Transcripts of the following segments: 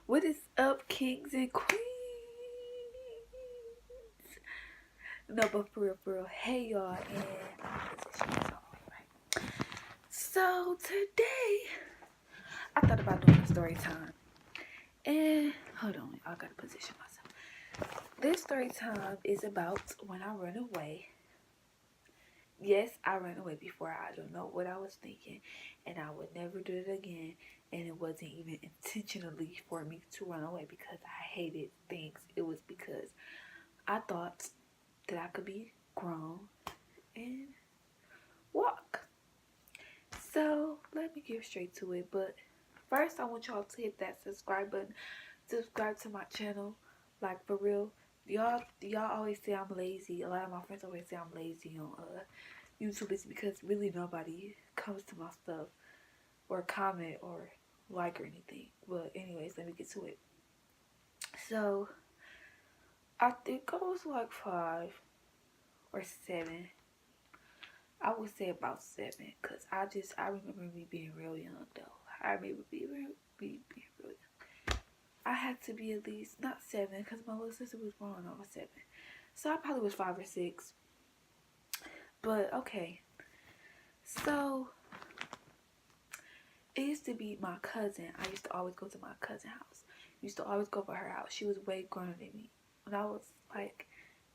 What is up, kings and queens? No, but for real, hey y'all, and so today I thought about doing a story time, and hold on, I gotta position myself. This story time is about when I run away. Yes, I ran away before. I don't know what I was thinking, and I would never do it again. And it wasn't even intentionally for me to run away because I hated things. It was because I thought that I could be grown and walk. So let me get straight to it. But first, I want y'all to hit that subscribe button. Subscribe to my channel, like for real. Y'all always say I'm lazy. A lot of my friends always say I'm lazy on YouTube. It's because really nobody comes to my stuff or comment or like or anything. But anyways, let me get to it. So I think I was like 5 or 7. I would say about 7, because I remember me being real young though. I remember being real young. I had to be at least, not 7, because my little sister was born when I was 7. So I probably was 5 or 6. But okay. So it used to be my cousin. I used to always go to my cousin's house. Used to always go to her house. She was way growner than me. When I was like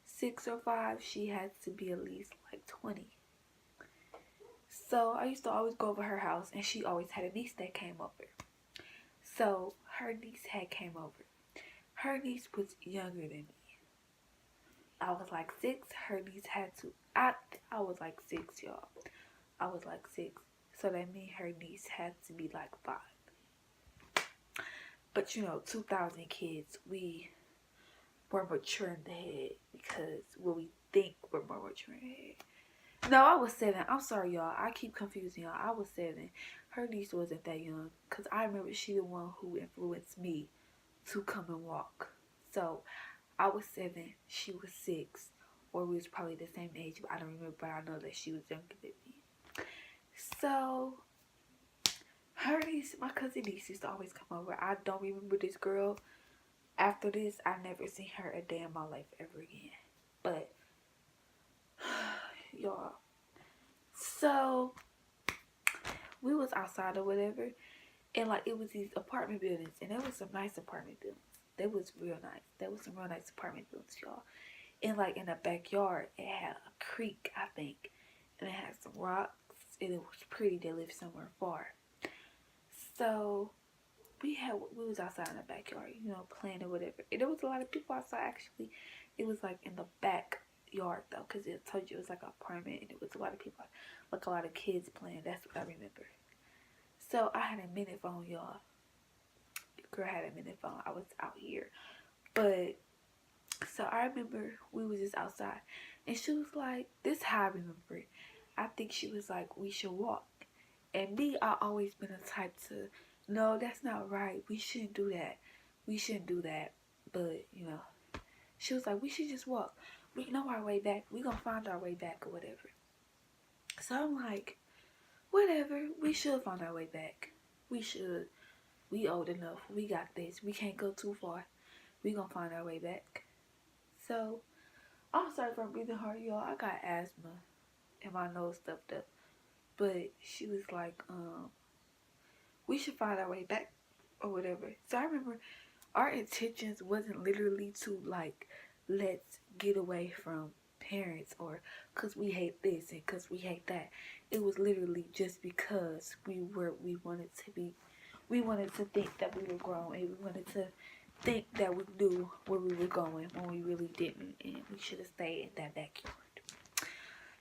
6 or 5, she had to be at least like 20. So I used to always go over her house, and she always had a niece that came over. So her niece had came over. Her niece was younger than me. I was like 6. Her niece had to. I was like 6, y'all. I was like 6. So that means her niece had to be like 5. But you know, 2000 kids, we were mature in the head because what we think we're more mature in the head. No, I was 7. I'm sorry, y'all. I keep confusing y'all. I was 7. Her niece wasn't that young, because I remember she the one who influenced me to come and walk. So I was 7, she was 6, or we was probably the same age. But I don't remember, but I know that she was younger than me. So her niece, my cousin niece, used to always come over. I don't remember this girl. After this, I never seen her a day in my life ever again. But y'all, so we was outside or whatever, and like it was these apartment buildings, and there was some nice apartment buildings. They was real nice. There was some real nice apartment buildings, y'all. And like in the backyard, it had a creek, I think, and it had some rocks, and it was pretty. They lived somewhere far. So we was outside in the backyard, you know, playing or whatever. And there was a lot of people outside. Actually, it was like in the backyard though, because it told you it was like an apartment, and it was a lot of people, like a lot of kids playing. That's what I remember. So I had a minute phone, y'all. The girl had a minute phone. I was out here, but so I remember we was just outside, and she was like, "This is how I remember it." I think she was like, "We should walk," and me, I always been a type to, no, that's not right. We shouldn't do that. We shouldn't do that. But you know, she was like, "We should just walk. We know our way back. We gonna find our way back or whatever." So I'm like, whatever. We should find our way back. We should. We old enough. We got this. We can't go too far. We gonna find our way back. So I'm sorry for breathing hard, y'all. I got asthma and my nose stuffed up. But she was like, we should find our way back or whatever. So I remember our intentions wasn't literally to like, let's get away from parents, or because we hate this and because we hate that. It was literally just because we wanted to think that we were grown, and we wanted to think that we knew where we were going when we really didn't, and we should have stayed in that backyard.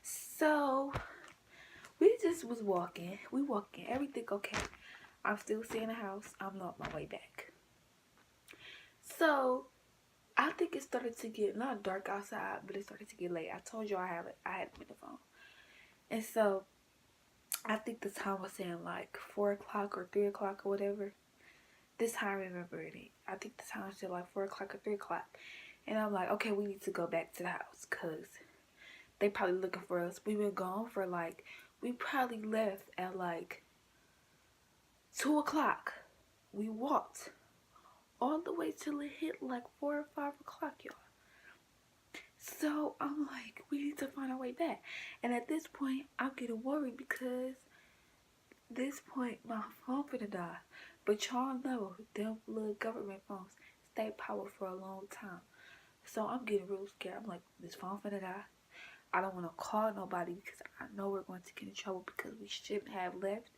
So we just was walking. We walking. Everything okay. I'm still seeing the house. I'm on my way back. So I think it started to get not dark outside, but it started to get late. I told you I had a phone, and so I think the time was saying like 4 o'clock or 3 o'clock or whatever. This time I remember it. I think the time said like 4 o'clock or 3 o'clock, and I'm like, okay, we need to go back to the house because they probably looking for us. We been gone for like, we probably left at like 2 o'clock. We walked all the way till it hit like 4 or 5 o'clock, y'all. So I'm like, we need to find our way back. And at this point, I'm getting worried because this point my phone finna die. But y'all know them little government phones stay power for a long time. So I'm getting real scared. I'm like, this phone finna die. I don't want to call nobody because I know we're going to get in trouble because we shouldn't have left.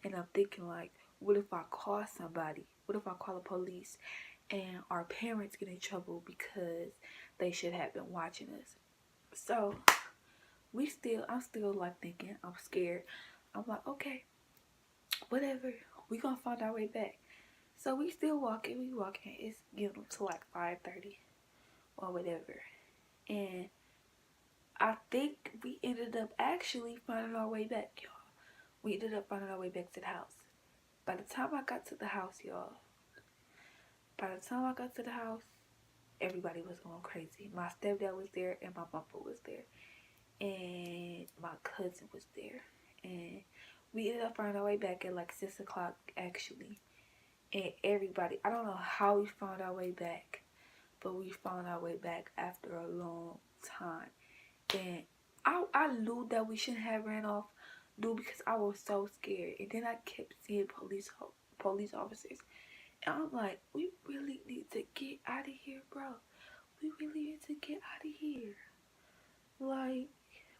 And I'm thinking like, what if I call somebody? What if I call the police and our parents get in trouble because they should have been watching us? So I'm still like thinking, I'm scared. I'm like, okay, whatever. We gonna find our way back. So we still walking, It's getting to like 5:30 or whatever. And I think we ended up actually finding our way back, y'all. We ended up finding our way back to the house. By the time I got to the house, y'all, everybody was going crazy. My stepdad was there and my mama was there. And my cousin was there. And we ended up finding our way back at like 6 o'clock, actually. And everybody, I don't know how we found our way back, but we found our way back after a long time. And I knew that we shouldn't have ran off, dude, because I was so scared. And then I kept seeing police officers. And I'm like, we really need to get out of here, bro. We really need to get out of here. Like,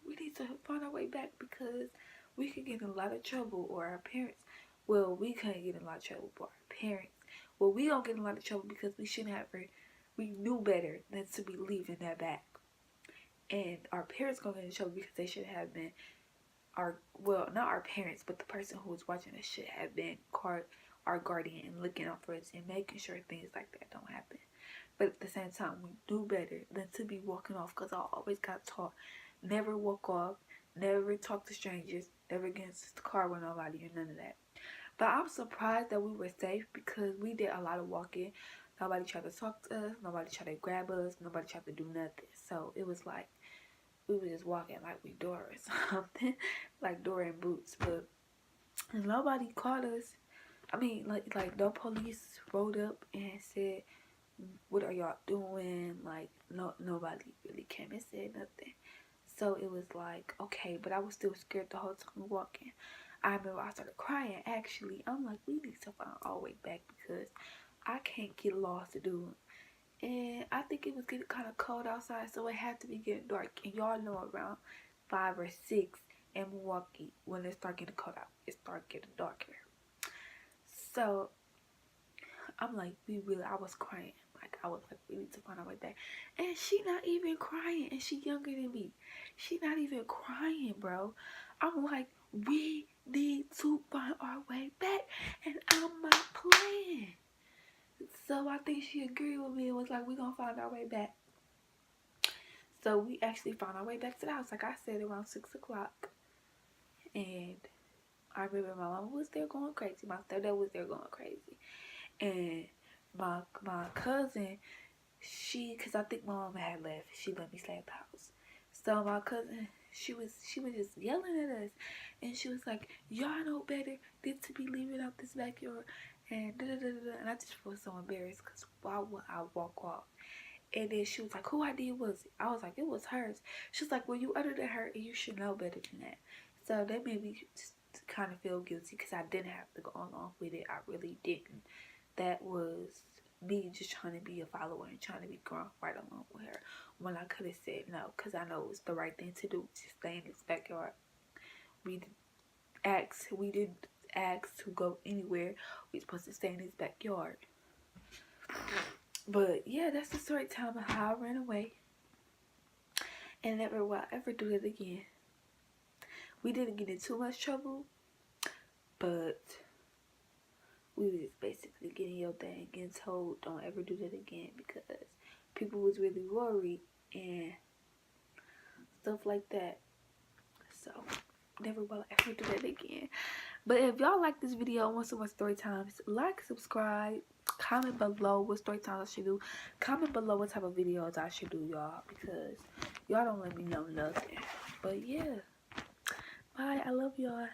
we need to find our way back because we could get in a lot of trouble, or our parents. Well, we couldn't get in a lot of trouble, but our parents. Well, we don't get in a lot of trouble because we shouldn't have. We knew better than to be leaving that back. And our parents gonna get in trouble because they should have been not our parents, but the person who was watching us should have been our guardian and looking out for us and making sure things like that don't happen. But at the same time, we do better than to be walking off, because I always got taught, never walk off, never talk to strangers, never get into the car with nobody or none of that. But I'm surprised that we were safe because we did a lot of walking. Nobody tried to talk to us, nobody tried to grab us, nobody tried to do nothing. So it was like we were just walking like we Dora or something, like Dora in Boots. But nobody caught us. I mean, like no police rolled up and said, what are y'all doing? Like, nobody really came and said nothing. So it was like, okay, but I was still scared the whole time walking. I remember I started crying, actually. I'm like, we need to find our way back because I can't get lost, dude. And I think it was getting kind of cold outside, so it had to be getting dark. And y'all know around 5 or 6 in Milwaukee, when it starts getting cold out, it starts getting darker. So I'm like, I was crying. Like, I was like, we need to find our way back. And she not even crying. And she younger than me. She not even crying, bro. I'm like, we need to find our way back. And I'm not playing. So I think she agreed with me and was like, we gonna find our way back. So we actually found our way back to the house. Like I said, around 6 o'clock. And I remember my mama was there going crazy. My stepdad was there going crazy. And my cousin, because I think my mama had left, she let me stay at the house. So my cousin, she was just yelling at us, and she was like, y'all know better than to be leaving out this backyard, and da-da-da-da-da. And I just felt so embarrassed, because why would I walk off? And then she was like, who idea was it? I was like, it was hers. She was like, well, you uttered at her, and you should know better than that. So that made me just kind of feel guilty, because I didn't have to go along with it. I really didn't. That was me just trying to be a follower and trying to be going right along with her, when I could have said no, because I know it was the right thing to do, to stay in this backyard. We didn't ask to go anywhere. We supposed to stay in this backyard. But yeah, that's the story time of how I ran away, and never will I ever do it again. We didn't get in too much trouble, but we was basically getting yelled at and getting told don't ever do that again, because people was really worried and stuff like that. So never will I ever do that again. But if y'all like this video and want some more story times, like, subscribe, comment below what story times I should do. Comment below what type of videos I should do, y'all, because y'all don't let me know nothing. But yeah, bye. I love y'all.